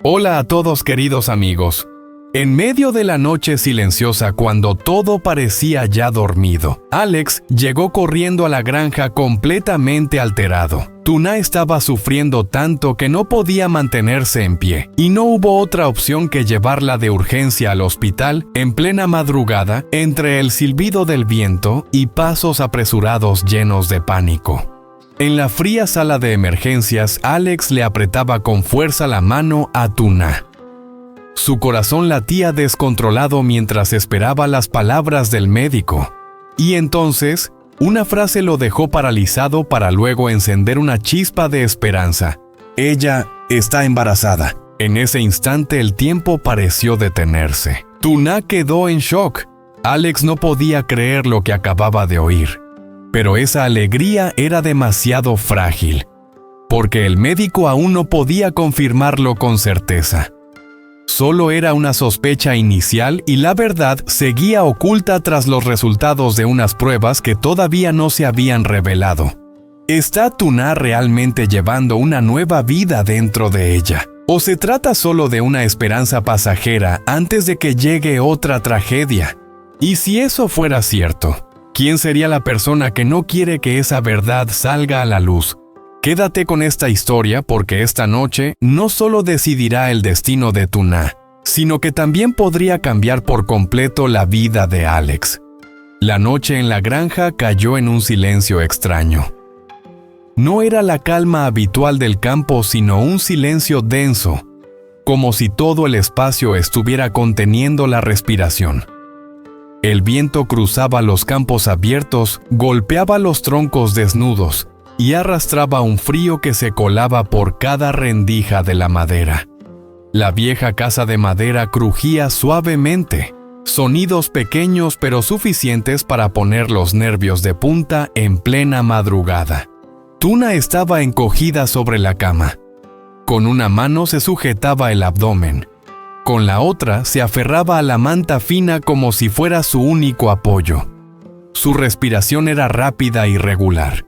Hola a todos queridos amigos. En medio de la noche silenciosa cuando todo parecía ya dormido, Alex llegó corriendo a la granja completamente alterado. Tuna estaba sufriendo tanto que no podía mantenerse en pie, y no hubo otra opción que llevarla de urgencia al hospital en plena madrugada entre el silbido del viento y pasos apresurados llenos de pánico. En la fría sala de emergencias, Alex le apretaba con fuerza la mano a Tuna. Su corazón latía descontrolado mientras esperaba las palabras del médico. Y entonces, una frase lo dejó paralizado para luego encender una chispa de esperanza. Ella está embarazada. En ese instante el tiempo pareció detenerse. Tuna quedó en shock. Alex no podía creer lo que acababa de oír. Pero esa alegría era demasiado frágil, porque el médico aún no podía confirmarlo con certeza. Solo era una sospecha inicial y la verdad seguía oculta tras los resultados de unas pruebas que todavía no se habían revelado. ¿Está Tuna realmente llevando una nueva vida dentro de ella? ¿O se trata solo de una esperanza pasajera antes de que llegue otra tragedia? Y si eso fuera cierto, ¿quién sería la persona que no quiere que esa verdad salga a la luz? Quédate con esta historia porque esta noche no solo decidirá el destino de Tuna, sino que también podría cambiar por completo la vida de Alex. La noche en la granja cayó en un silencio extraño. No era la calma habitual del campo, sino un silencio denso, como si todo el espacio estuviera conteniendo la respiración. El viento cruzaba los campos abiertos, golpeaba los troncos desnudos y arrastraba un frío que se colaba por cada rendija de la madera. La vieja casa de madera crujía suavemente, sonidos pequeños pero suficientes para poner los nervios de punta en plena madrugada. Tuna estaba encogida sobre la cama. Con una mano se sujetaba el abdomen. Con la otra se aferraba a la manta fina como si fuera su único apoyo. Su respiración era rápida y regular.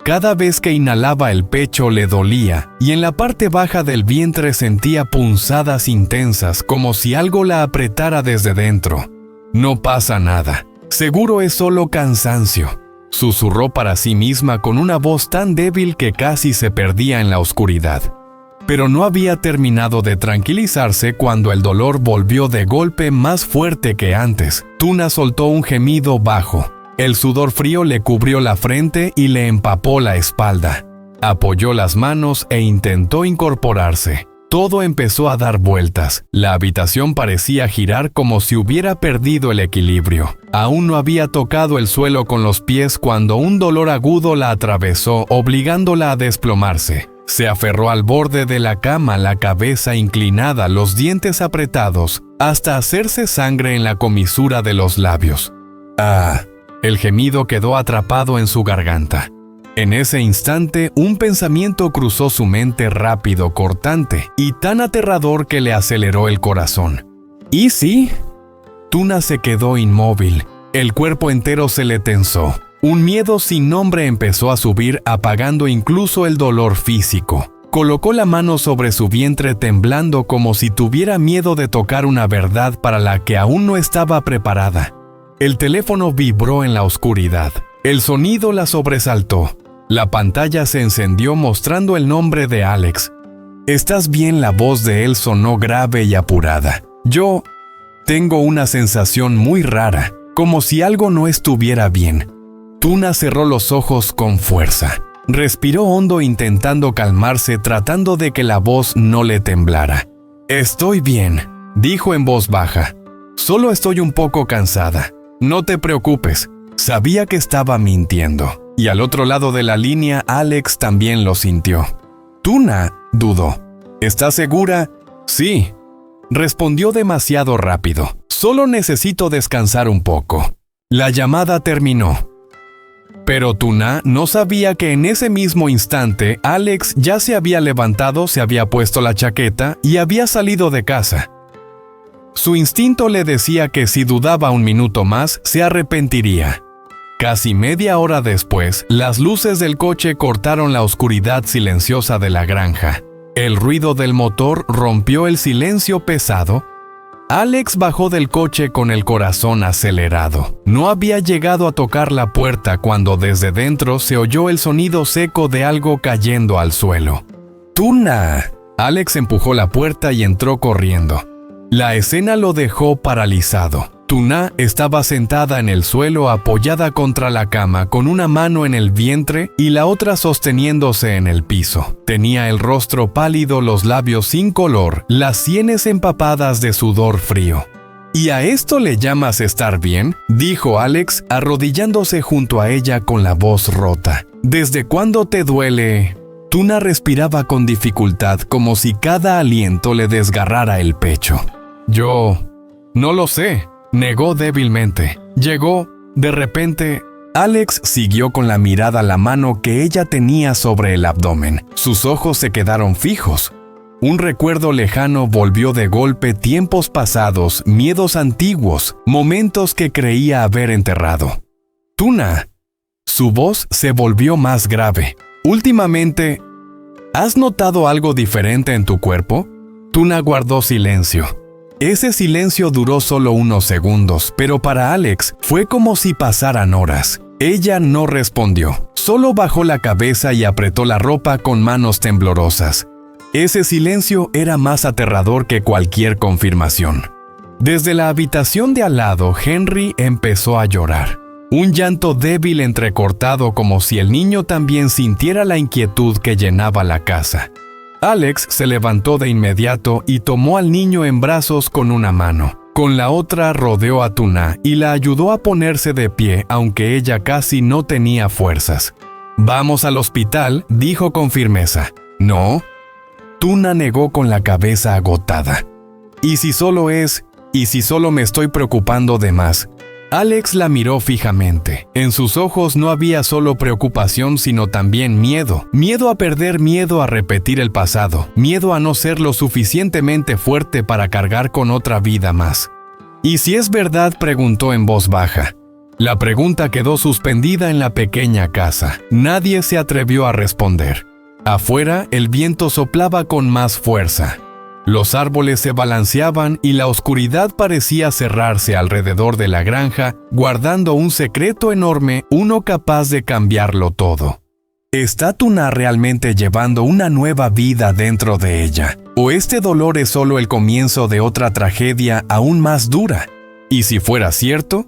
Cada vez que inhalaba el pecho le dolía y en la parte baja del vientre sentía punzadas intensas como si algo la apretara desde dentro. No pasa nada, seguro es solo cansancio, susurró para sí misma con una voz tan débil que casi se perdía en la oscuridad. Pero no había terminado de tranquilizarse cuando el dolor volvió de golpe más fuerte que antes. Tuna soltó un gemido bajo. El sudor frío le cubrió la frente y le empapó la espalda. Apoyó las manos e intentó incorporarse. Todo empezó a dar vueltas. La habitación parecía girar como si hubiera perdido el equilibrio. Aún no había tocado el suelo con los pies cuando un dolor agudo la atravesó, obligándola a desplomarse. Se aferró al borde de la cama, la cabeza inclinada, los dientes apretados, hasta hacerse sangre en la comisura de los labios. ¡Ah! El gemido quedó atrapado en su garganta. En ese instante, un pensamiento cruzó su mente rápido, cortante y tan aterrador que le aceleró el corazón. ¿Y sí? Tuna se quedó inmóvil. El cuerpo entero se le tensó. Un miedo sin nombre empezó a subir, apagando incluso el dolor físico. Colocó la mano sobre su vientre temblando como si tuviera miedo de tocar una verdad para la que aún no estaba preparada. El teléfono vibró en la oscuridad. El sonido la sobresaltó. La pantalla se encendió mostrando el nombre de Alex. «¿Estás bien?», la voz de él sonó grave y apurada. «Yo tengo una sensación muy rara, como si algo no estuviera bien». Tuna cerró los ojos con fuerza. Respiró hondo intentando calmarse, tratando de que la voz no le temblara. «Estoy bien», dijo en voz baja. «Solo estoy un poco cansada. No te preocupes». Sabía que estaba mintiendo. Y al otro lado de la línea, Alex también lo sintió. Tuna dudó. ¿Estás segura? Sí. Respondió demasiado rápido. Solo necesito descansar un poco. La llamada terminó. Pero Tuna no sabía que en ese mismo instante Alex ya se había levantado, se había puesto la chaqueta y había salido de casa. Su instinto le decía que si dudaba un minuto más, se arrepentiría. Casi media hora después, las luces del coche cortaron la oscuridad silenciosa de la granja. El ruido del motor rompió el silencio pesado. Alex bajó del coche con el corazón acelerado. No había llegado a tocar la puerta cuando desde dentro se oyó el sonido seco de algo cayendo al suelo. ¡Tuna! Alex empujó la puerta y entró corriendo. La escena lo dejó paralizado. Tuna estaba sentada en el suelo apoyada contra la cama con una mano en el vientre y la otra sosteniéndose en el piso. Tenía el rostro pálido, los labios sin color, las sienes empapadas de sudor frío. ¿Y a esto le llamas estar bien?, dijo Alex, arrodillándose junto a ella con la voz rota. ¿Desde cuándo te duele? Tuna respiraba con dificultad, como si cada aliento le desgarrara el pecho. Yo no lo sé, negó débilmente. Llegó, de repente. Alex siguió con la mirada la mano que ella tenía sobre el abdomen. Sus ojos se quedaron fijos. Un recuerdo lejano volvió de golpe, tiempos pasados, miedos antiguos, momentos que creía haber enterrado. Tuna. Su voz se volvió más grave. Últimamente, ¿has notado algo diferente en tu cuerpo? Tuna guardó silencio. Ese silencio duró solo unos segundos, pero para Alex fue como si pasaran horas. Ella no respondió, solo bajó la cabeza y apretó la ropa con manos temblorosas. Ese silencio era más aterrador que cualquier confirmación. Desde la habitación de al lado, Henry empezó a llorar. Un llanto débil entrecortado, como si el niño también sintiera la inquietud que llenaba la casa. Alex se levantó de inmediato y tomó al niño en brazos con una mano. Con la otra rodeó a Tuna y la ayudó a ponerse de pie, aunque ella casi no tenía fuerzas. «Vamos al hospital», dijo con firmeza. «No». Tuna negó con la cabeza agotada. «¿Y si solo es? ¿Y si solo me estoy preocupando de más?» Alex la miró fijamente. En sus ojos no había solo preocupación, sino también miedo. Miedo a perder, miedo a repetir el pasado. Miedo a no ser lo suficientemente fuerte para cargar con otra vida más. «¿Y si es verdad?», preguntó en voz baja. La pregunta quedó suspendida en la pequeña casa. Nadie se atrevió a responder. Afuera, el viento soplaba con más fuerza. Los árboles se balanceaban y la oscuridad parecía cerrarse alrededor de la granja, guardando un secreto enorme, uno capaz de cambiarlo todo. ¿Está Tuna realmente llevando una nueva vida dentro de ella? ¿O este dolor es solo el comienzo de otra tragedia aún más dura? Y si fuera cierto,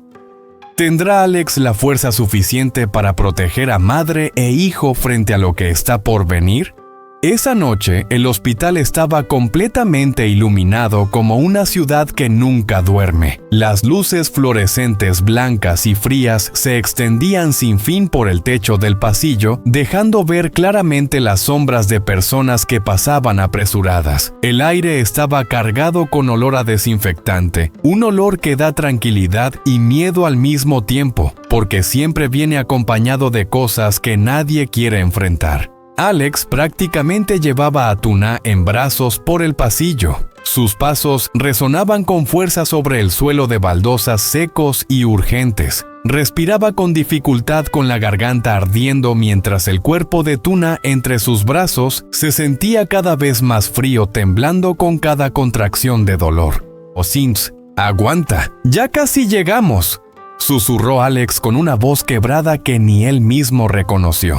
¿tendrá Alex la fuerza suficiente para proteger a madre e hijo frente a lo que está por venir? Esa noche, el hospital estaba completamente iluminado como una ciudad que nunca duerme. Las luces fluorescentes blancas y frías se extendían sin fin por el techo del pasillo, dejando ver claramente las sombras de personas que pasaban apresuradas. El aire estaba cargado con olor a desinfectante, un olor que da tranquilidad y miedo al mismo tiempo, porque siempre viene acompañado de cosas que nadie quiere enfrentar. Alex prácticamente llevaba a Tuna en brazos por el pasillo. Sus pasos resonaban con fuerza sobre el suelo de baldosas secos y urgentes. Respiraba con dificultad, con la garganta ardiendo, mientras el cuerpo de Tuna entre sus brazos se sentía cada vez más frío, temblando con cada contracción de dolor. «Osins, aguanta, ya casi llegamos», susurró Alex con una voz quebrada que ni él mismo reconoció.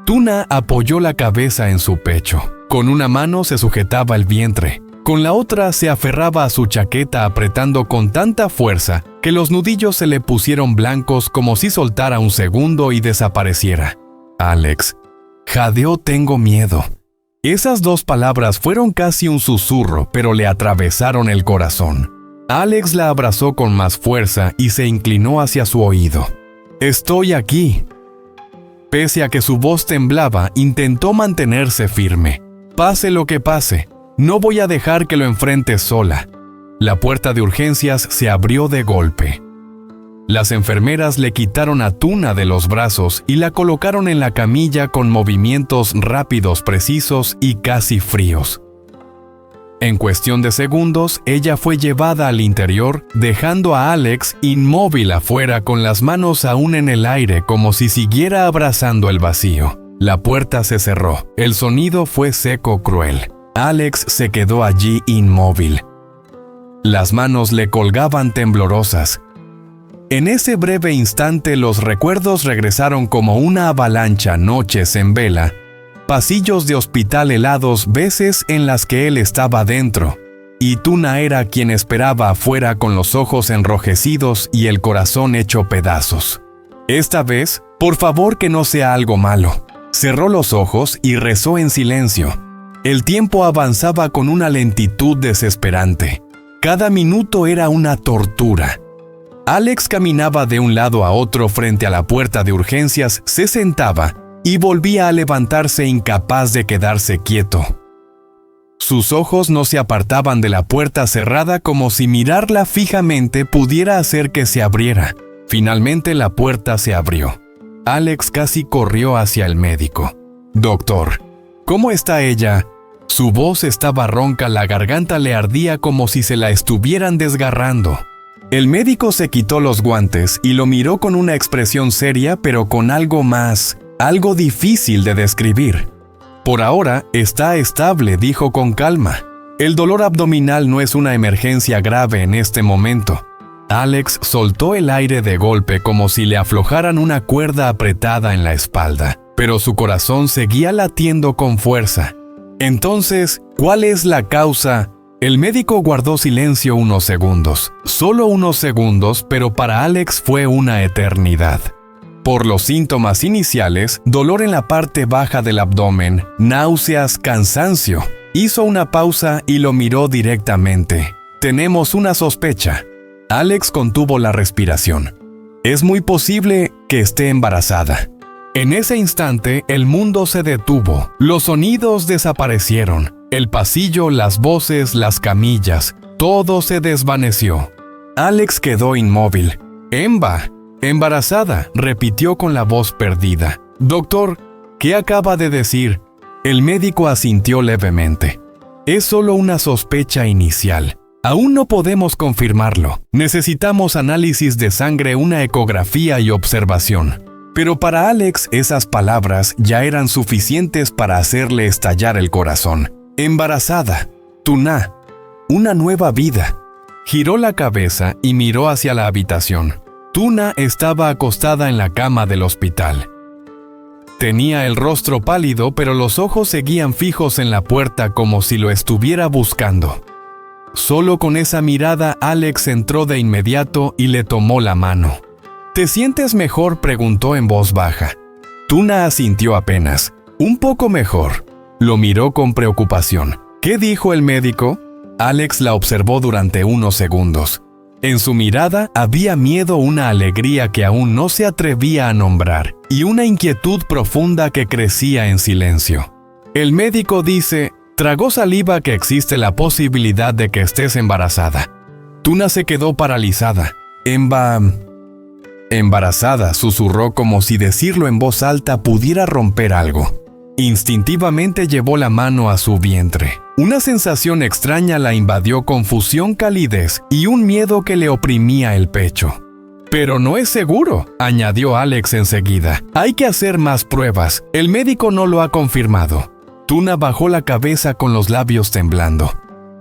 Tuna apoyó la cabeza en su pecho. Con una mano se sujetaba el vientre. Con la otra se aferraba a su chaqueta, apretando con tanta fuerza que los nudillos se le pusieron blancos, como si soltara un segundo y desapareciera. «Alex», jadeó, «tengo miedo». Esas dos palabras fueron casi un susurro, pero le atravesaron el corazón. Alex la abrazó con más fuerza y se inclinó hacia su oído. «Estoy aquí». Pese a que su voz temblaba, intentó mantenerse firme. «Pase lo que pase, no voy a dejar que lo enfrentes sola». La puerta de urgencias se abrió de golpe. Las enfermeras le quitaron a Tuna de los brazos y la colocaron en la camilla con movimientos rápidos, precisos y casi fríos. En cuestión de segundos, ella fue llevada al interior, dejando a Alex inmóvil afuera con las manos aún en el aire, como si siguiera abrazando el vacío. La puerta se cerró. El sonido fue seco, cruel. Alex se quedó allí inmóvil. Las manos le colgaban temblorosas. En ese breve instante los recuerdos regresaron como una avalancha, noches en vela, pasillos de hospital helados, veces en las que él estaba dentro, y Tuna era quien esperaba afuera con los ojos enrojecidos y el corazón hecho pedazos. Esta vez, por favor que no sea algo malo. Cerró los ojos y rezó en silencio. El tiempo avanzaba con una lentitud desesperante. Cada minuto era una tortura. Alex caminaba de un lado a otro frente a la puerta de urgencias, se sentaba y volvía a levantarse incapaz de quedarse quieto. Sus ojos no se apartaban de la puerta cerrada como si mirarla fijamente pudiera hacer que se abriera. Finalmente la puerta se abrió. Alex casi corrió hacia el médico. «Doctor, ¿cómo está ella?» Su voz estaba ronca, la garganta le ardía como si se la estuvieran desgarrando. El médico se quitó los guantes y lo miró con una expresión seria, pero con algo más, algo difícil de describir. «Por ahora está estable», dijo con calma. «El dolor abdominal no es una emergencia grave en este momento». Alex soltó el aire de golpe como si le aflojaran una cuerda apretada en la espalda, pero su corazón seguía latiendo con fuerza. Entonces, ¿cuál es la causa? El médico guardó silencio unos segundos, solo unos segundos, pero para Alex fue una eternidad. Por los síntomas iniciales, dolor en la parte baja del abdomen, náuseas, cansancio. Hizo una pausa y lo miró directamente. «Tenemos una sospecha». Alex contuvo la respiración. «Es muy posible que esté embarazada». En ese instante, el mundo se detuvo. Los sonidos desaparecieron. El pasillo, las voces, las camillas, todo se desvaneció. Alex quedó inmóvil. «Embarazada», repitió con la voz perdida. «Doctor, ¿qué acaba de decir?» El médico asintió levemente. «Es solo una sospecha inicial. Aún no podemos confirmarlo. Necesitamos análisis de sangre, una ecografía y observación». Pero para Alex esas palabras ya eran suficientes para hacerle estallar el corazón. «Embarazada. Tuna. Una nueva vida». Giró la cabeza y miró hacia la habitación. Tuna estaba acostada en la cama del hospital. Tenía el rostro pálido, pero los ojos seguían fijos en la puerta como si lo estuviera buscando. Solo con esa mirada Alex entró de inmediato y le tomó la mano. «¿Te sientes mejor?», preguntó en voz baja. Tuna asintió apenas. «Un poco mejor». Lo miró con preocupación. «¿Qué dijo el médico?». Alex la observó durante unos segundos. En su mirada había miedo, una alegría que aún no se atrevía a nombrar, y una inquietud profunda que crecía en silencio. «El médico dice, tragó saliva, que existe la posibilidad de que estés embarazada». Tuna se quedó paralizada. «Embarazada», susurró como si decirlo en voz alta pudiera romper algo. Instintivamente llevó la mano a su vientre. Una sensación extraña la invadió, confusión, calidez y un miedo que le oprimía el pecho. «Pero no es seguro», añadió Alex enseguida. «Hay que hacer más pruebas. El médico no lo ha confirmado». Tuna bajó la cabeza con los labios temblando.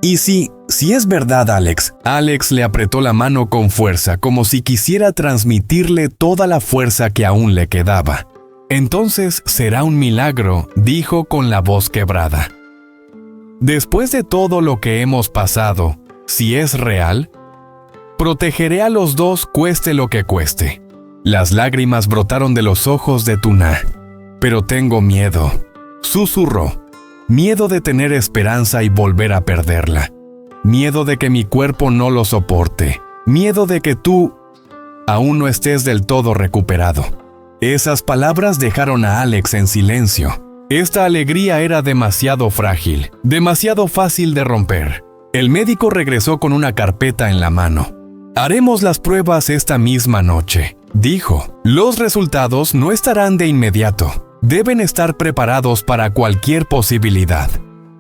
«¿Y si es verdad, Alex?» Alex le apretó la mano con fuerza, como si quisiera transmitirle toda la fuerza que aún le quedaba. «Entonces será un milagro», dijo con la voz quebrada. «Después de todo lo que hemos pasado, si es real, protegeré a los dos, cueste lo que cueste». Las lágrimas brotaron de los ojos de Tuna. «Pero tengo miedo», susurró. «Miedo de tener esperanza y volver a perderla. Miedo de que mi cuerpo no lo soporte. Miedo de que tú aún no estés del todo recuperado». Esas palabras dejaron a Alex en silencio. Esta alegría era demasiado frágil, demasiado fácil de romper. El médico regresó con una carpeta en la mano. «Haremos las pruebas esta misma noche», dijo. «Los resultados no estarán de inmediato. Deben estar preparados para cualquier posibilidad».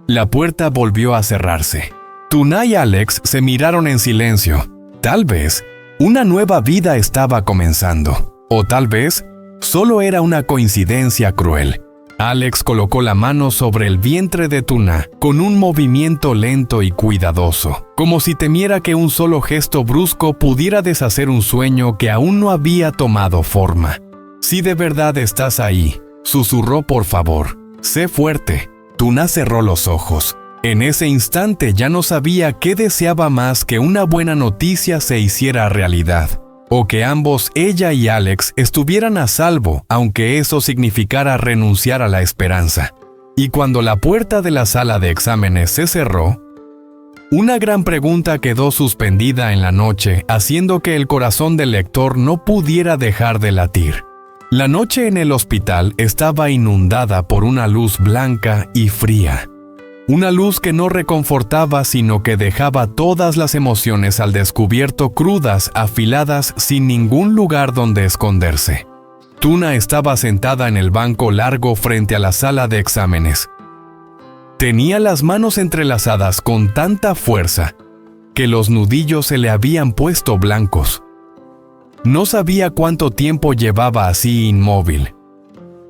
La puerta volvió a cerrarse. Tuna y Alex se miraron en silencio. Tal vez una nueva vida estaba comenzando. O tal vez solo era una coincidencia cruel. Alex colocó la mano sobre el vientre de Tuna con un movimiento lento y cuidadoso, como si temiera que un solo gesto brusco pudiera deshacer un sueño que aún no había tomado forma. «Si de verdad estás ahí», susurró, «por favor, sé fuerte». Tuna cerró los ojos. En ese instante ya no sabía qué deseaba más que una buena noticia se hiciera realidad, o que ambos, ella y Alex, estuvieran a salvo, aunque eso significara renunciar a la esperanza. Y cuando la puerta de la sala de exámenes se cerró, una gran pregunta quedó suspendida en la noche, haciendo que el corazón del lector no pudiera dejar de latir. La noche en el hospital estaba inundada por una luz blanca y fría. Una luz que no reconfortaba, sino que dejaba todas las emociones al descubierto, crudas, afiladas, sin ningún lugar donde esconderse. Tuna estaba sentada en el banco largo frente a la sala de exámenes. Tenía las manos entrelazadas con tanta fuerza que los nudillos se le habían puesto blancos. No sabía cuánto tiempo llevaba así inmóvil.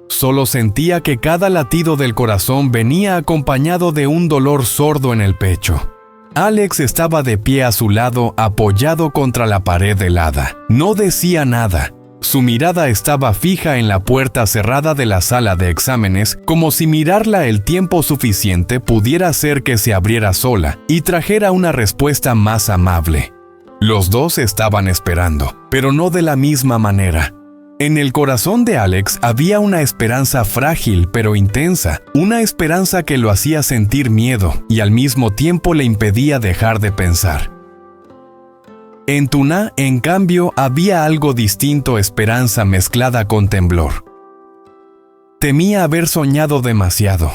Solo sentía que cada latido del corazón venía acompañado de un dolor sordo en el pecho. Alex estaba de pie a su lado, apoyado contra la pared helada. No decía nada. Su mirada estaba fija en la puerta cerrada de la sala de exámenes, como si mirarla el tiempo suficiente pudiera hacer que se abriera sola y trajera una respuesta más amable. Los dos estaban esperando, pero no de la misma manera. En el corazón de Alex había una esperanza frágil pero intensa, una esperanza que lo hacía sentir miedo y al mismo tiempo le impedía dejar de pensar. En Tuna, en cambio, había algo distinto, esperanza mezclada con temblor. Temía haber soñado demasiado.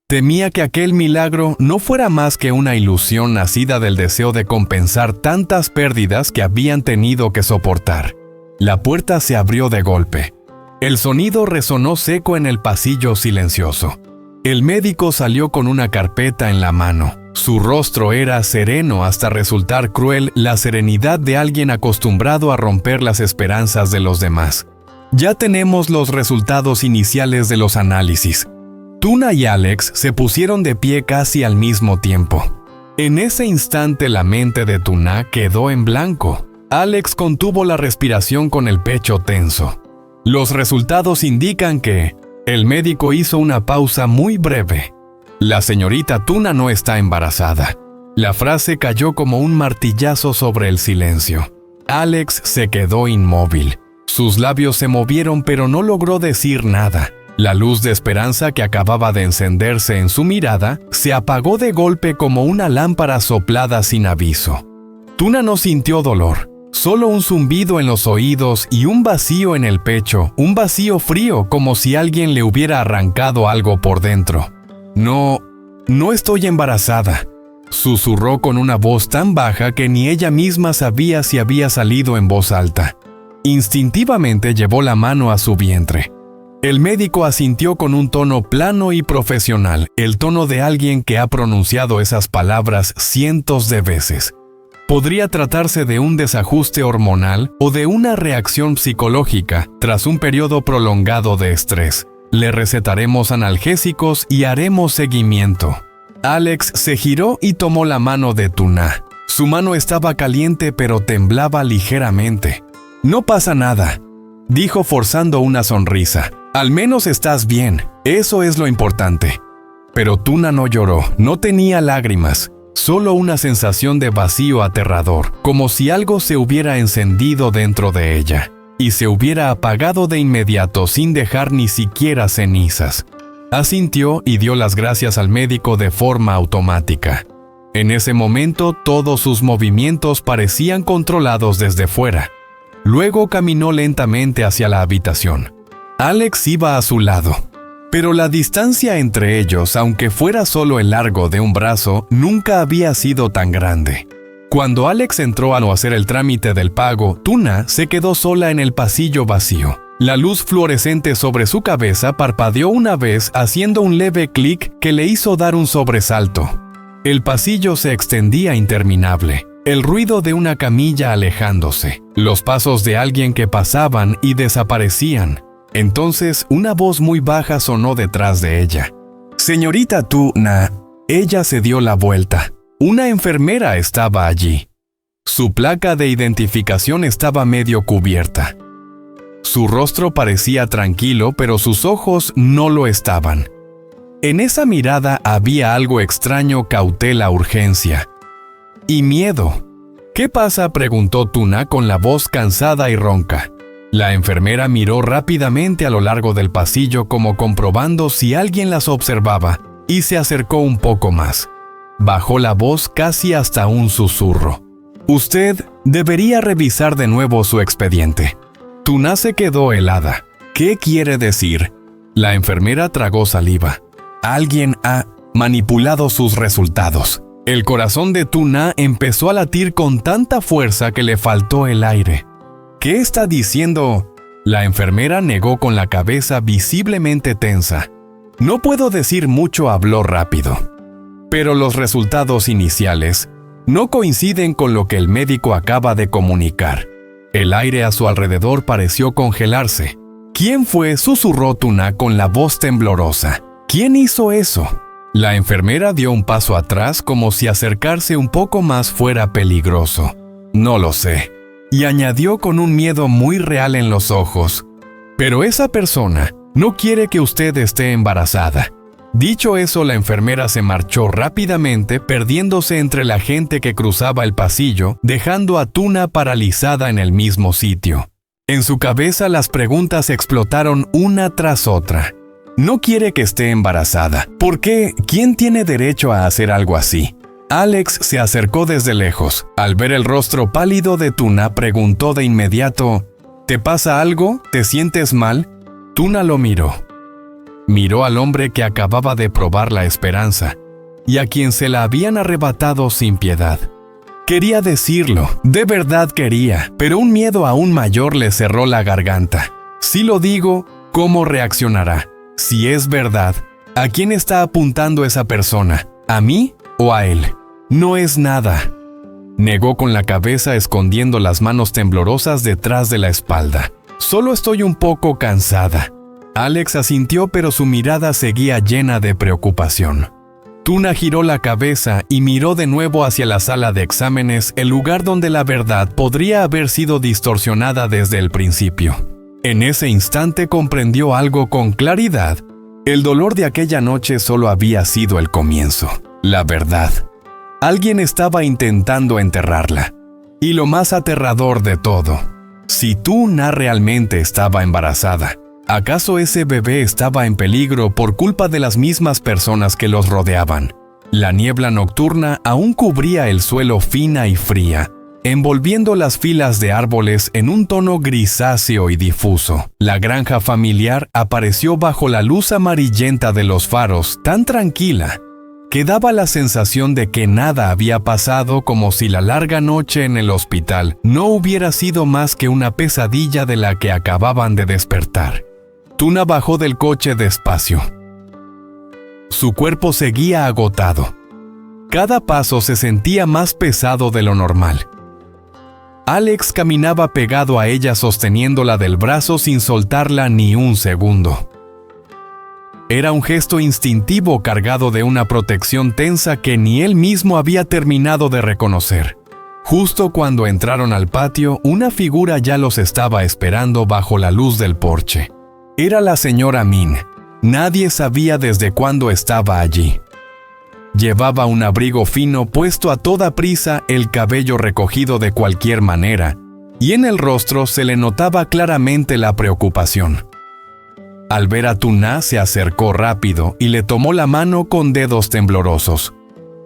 Temía que aquel milagro no fuera más que una ilusión nacida del deseo de compensar tantas pérdidas que habían tenido que soportar. La puerta se abrió de golpe. El sonido resonó seco en el pasillo silencioso. El médico salió con una carpeta en la mano. Su rostro era sereno hasta resultar cruel, la serenidad de alguien acostumbrado a romper las esperanzas de los demás. «Ya tenemos los resultados iniciales de los análisis». Tuna y Alex se pusieron de pie casi al mismo tiempo. En ese instante la mente de Tuna quedó en blanco. Alex contuvo la respiración con el pecho tenso. Los resultados indican que... El médico hizo una pausa muy breve. «La señorita Tuna no está embarazada». La frase cayó como un martillazo sobre el silencio. Alex se quedó inmóvil. Sus labios se movieron pero no logró decir nada. La luz de esperanza que acababa de encenderse en su mirada se apagó de golpe como una lámpara soplada sin aviso. Tuna no sintió dolor. Solo un zumbido en los oídos y un vacío en el pecho, un vacío frío como si alguien le hubiera arrancado algo por dentro. No estoy embarazada», susurró con una voz tan baja que ni ella misma sabía si había salido en voz alta. Instintivamente llevó la mano a su vientre. El médico asintió con un tono plano y profesional, el tono de alguien que ha pronunciado esas palabras cientos de veces. Podría tratarse de un desajuste hormonal o de una reacción psicológica tras un periodo prolongado de estrés. Le recetaremos analgésicos y haremos seguimiento. Alex se giró y tomó la mano de Tuna. Su mano estaba caliente pero temblaba ligeramente. «No pasa nada», dijo forzando una sonrisa. «Al menos estás bien, eso es lo importante». Pero Tuna no lloró, no tenía lágrimas. Solo una sensación de vacío aterrador, como si algo se hubiera encendido dentro de ella, y se hubiera apagado de inmediato sin dejar ni siquiera cenizas. Asintió y dio las gracias al médico de forma automática. En ese momento todos sus movimientos parecían controlados desde fuera. Luego caminó lentamente hacia la habitación. Alex iba a su lado. Pero la distancia entre ellos, aunque fuera solo el largo de un brazo, nunca había sido tan grande. Cuando Alex entró a hacer el trámite del pago, Tuna se quedó sola en el pasillo vacío. La luz fluorescente sobre su cabeza parpadeó una vez, haciendo un leve clic que le hizo dar un sobresalto. El pasillo se extendía interminable. El ruido de una camilla alejándose. Los pasos de alguien que pasaban y desaparecían. Entonces una voz muy baja sonó detrás de ella. «Señorita Tuna». Ella se dio la vuelta. Una enfermera estaba allí. Su placa de identificación estaba medio cubierta. Su rostro parecía tranquilo, pero sus ojos no lo estaban. En esa mirada había algo extraño, cautela, urgencia y miedo. «¿Qué pasa?», preguntó Tuna con la voz cansada y ronca. La enfermera miró rápidamente a lo largo del pasillo como comprobando si alguien las observaba y se acercó un poco más. Bajó la voz casi hasta un susurro. «Usted debería revisar de nuevo su expediente». Tuna se quedó helada. «¿Qué quiere decir?». La enfermera tragó saliva. «Alguien ha manipulado sus resultados». El corazón de Tuna empezó a latir con tanta fuerza que le faltó el aire. «¿Qué está diciendo?». La enfermera negó con la cabeza visiblemente tensa. «No puedo decir mucho», habló rápido. «Pero los resultados iniciales no coinciden con lo que el médico acaba de comunicar». El aire a su alrededor pareció congelarse. «¿Quién fue?», susurró Tuna con la voz temblorosa. «¿Quién hizo eso?». La enfermera dio un paso atrás como si acercarse un poco más fuera peligroso. «No lo sé». Y añadió con un miedo muy real en los ojos. «Pero esa persona no quiere que usted esté embarazada». Dicho eso, la enfermera se marchó rápidamente, perdiéndose entre la gente que cruzaba el pasillo, dejando a Tuna paralizada en el mismo sitio. En su cabeza las preguntas explotaron una tras otra. «No quiere que esté embarazada. ¿Por qué? ¿Quién tiene derecho a hacer algo así?». Alex se acercó desde lejos. Al ver el rostro pálido de Tuna, preguntó de inmediato: «¿Te pasa algo? ¿Te sientes mal?». Tuna lo miró. Miró al hombre que acababa de probar la esperanza y a quien se la habían arrebatado sin piedad. Quería decirlo, de verdad quería, pero un miedo aún mayor le cerró la garganta. Si lo digo, ¿cómo reaccionará? Si es verdad, ¿a quién está apuntando esa persona? ¿A mí o a él? No es nada. Negó con la cabeza, escondiendo las manos temblorosas detrás de la espalda. «Solo estoy un poco cansada». Alex asintió, pero su mirada seguía llena de preocupación. Tuna giró la cabeza y miró de nuevo hacia la sala de exámenes, el lugar donde la verdad podría haber sido distorsionada desde el principio. En ese instante comprendió algo con claridad. El dolor de aquella noche solo había sido el comienzo. La verdad. Alguien estaba intentando enterrarla. Y lo más aterrador de todo, si Tuna realmente estaba embarazada, ¿acaso ese bebé estaba en peligro por culpa de las mismas personas que los rodeaban? La niebla nocturna aún cubría el suelo fina y fría, envolviendo las filas de árboles en un tono grisáceo y difuso. La granja familiar apareció bajo la luz amarillenta de los faros, tan tranquila que daba la sensación de que nada había pasado, como si la larga noche en el hospital no hubiera sido más que una pesadilla de la que acababan de despertar. Tuna bajó del coche despacio. Su cuerpo seguía agotado. Cada paso se sentía más pesado de lo normal. Alex caminaba pegado a ella, sosteniéndola del brazo sin soltarla ni un segundo. Era un gesto instintivo cargado de una protección tensa que ni él mismo había terminado de reconocer. Justo cuando entraron al patio, una figura ya los estaba esperando bajo la luz del porche. Era la señora Min. Nadie sabía desde cuándo estaba allí. Llevaba un abrigo fino puesto a toda prisa, el cabello recogido de cualquier manera, y en el rostro se le notaba claramente la preocupación. Al ver a Tuna, se acercó rápido y le tomó la mano con dedos temblorosos.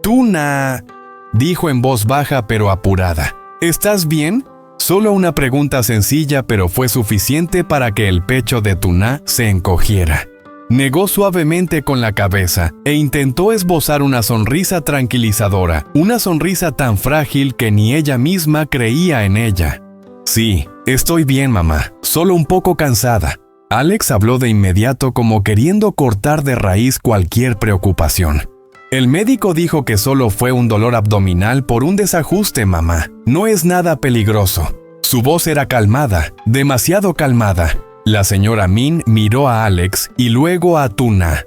«Tuna», dijo en voz baja pero apurada. «¿Estás bien?». Solo una pregunta sencilla, pero fue suficiente para que el pecho de Tuna se encogiera. Negó suavemente con la cabeza e intentó esbozar una sonrisa tranquilizadora, una sonrisa tan frágil que ni ella misma creía en ella. «Sí, estoy bien, mamá, solo un poco cansada». Alex habló de inmediato, como queriendo cortar de raíz cualquier preocupación. «El médico dijo que solo fue un dolor abdominal por un desajuste, mamá. No es nada peligroso». Su voz era calmada, demasiado calmada. La señora Min miró a Alex y luego a Tuna.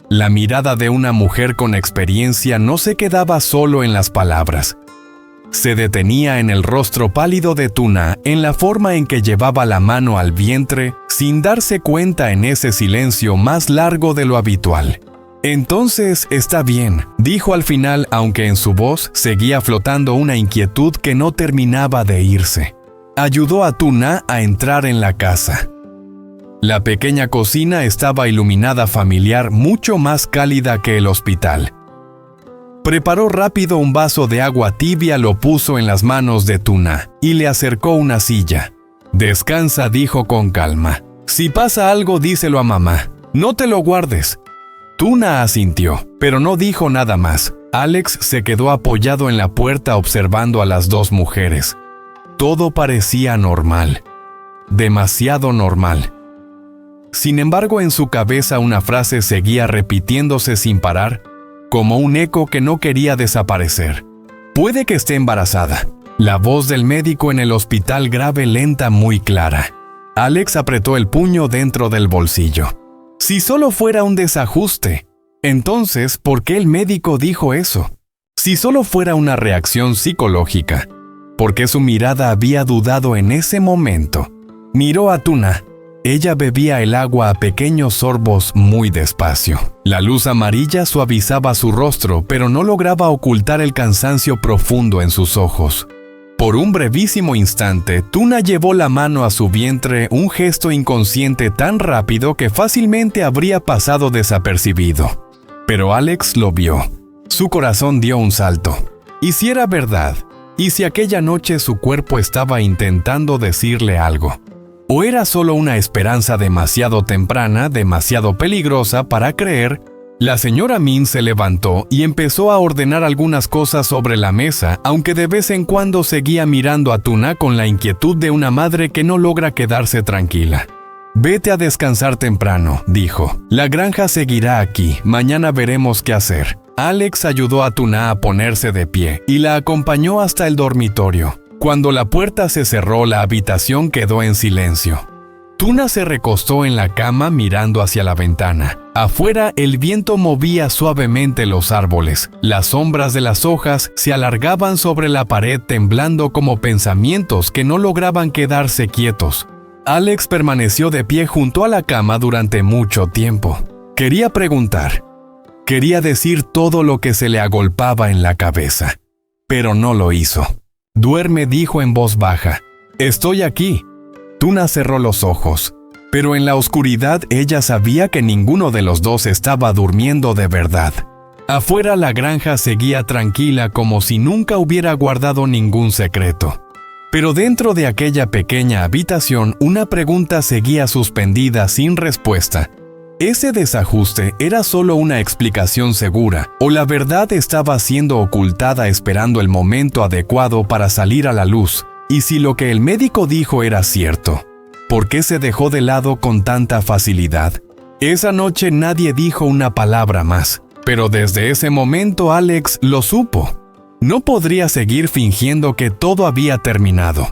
La mirada de una mujer con experiencia no se quedaba solo en las palabras. Se detenía en el rostro pálido de Tuna, en la forma en que llevaba la mano al vientre, sin darse cuenta en ese silencio más largo de lo habitual. «Entonces está bien», dijo al final, aunque en su voz seguía flotando una inquietud que no terminaba de irse. Ayudó a Tuna a entrar en la casa. La pequeña cocina estaba iluminada familiar, mucho más cálida que el hospital. Preparó rápido un vaso de agua tibia, lo puso en las manos de Tuna y le acercó una silla. «Descansa», dijo con calma. «Si pasa algo, díselo a mamá. No te lo guardes». Tuna asintió, pero no dijo nada más. Alex se quedó apoyado en la puerta observando a las dos mujeres. Todo parecía normal. Demasiado normal. Sin embargo, en su cabeza una frase seguía repitiéndose sin parar, como un eco que no quería desaparecer. «Puede que esté embarazada». La voz del médico en el hospital, grave, lenta, muy clara. Alex apretó el puño dentro del bolsillo. Si solo fuera un desajuste, entonces, ¿por qué el médico dijo eso? Si solo fuera una reacción psicológica, ¿por qué su mirada había dudado en ese momento? Miró a Tuna. Ella bebía el agua a pequeños sorbos muy despacio. La luz amarilla suavizaba su rostro, pero no lograba ocultar el cansancio profundo en sus ojos. Por un brevísimo instante, Tuna llevó la mano a su vientre, un gesto inconsciente tan rápido que fácilmente habría pasado desapercibido. Pero Alex lo vio. Su corazón dio un salto. ¿Y si era verdad? ¿Y si aquella noche su cuerpo estaba intentando decirle algo? ¿O era solo una esperanza demasiado temprana, demasiado peligrosa para creer? La señora Min se levantó y empezó a ordenar algunas cosas sobre la mesa, aunque de vez en cuando seguía mirando a Tuna con la inquietud de una madre que no logra quedarse tranquila. «Vete a descansar temprano», dijo. «La granja seguirá aquí, mañana veremos qué hacer». Alex ayudó a Tuna a ponerse de pie y la acompañó hasta el dormitorio. Cuando la puerta se cerró, la habitación quedó en silencio. Tuna se recostó en la cama mirando hacia la ventana. Afuera, el viento movía suavemente los árboles. Las sombras de las hojas se alargaban sobre la pared, temblando como pensamientos que no lograban quedarse quietos. Alex permaneció de pie junto a la cama durante mucho tiempo. Quería preguntar. Quería decir todo lo que se le agolpaba en la cabeza. Pero no lo hizo. «Duerme», dijo en voz baja. «Estoy aquí». Tuna cerró los ojos, pero en la oscuridad ella sabía que ninguno de los dos estaba durmiendo de verdad. Afuera la granja seguía tranquila, como si nunca hubiera guardado ningún secreto. Pero dentro de aquella pequeña habitación una pregunta seguía suspendida sin respuesta. ¿Ese desajuste era solo una explicación segura, o la verdad estaba siendo ocultada esperando el momento adecuado para salir a la luz? Y si lo que el médico dijo era cierto, ¿por qué se dejó de lado con tanta facilidad? Esa noche nadie dijo una palabra más, pero desde ese momento Alex lo supo. No podría seguir fingiendo que todo había terminado.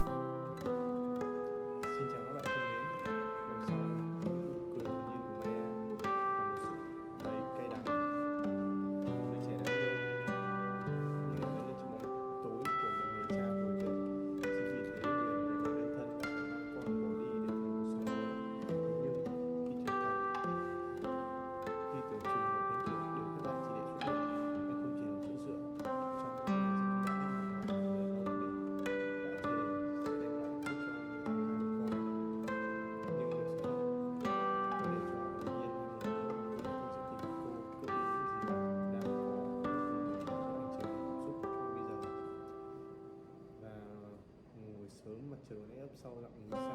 sớm, mặt trời nó ép sau lặng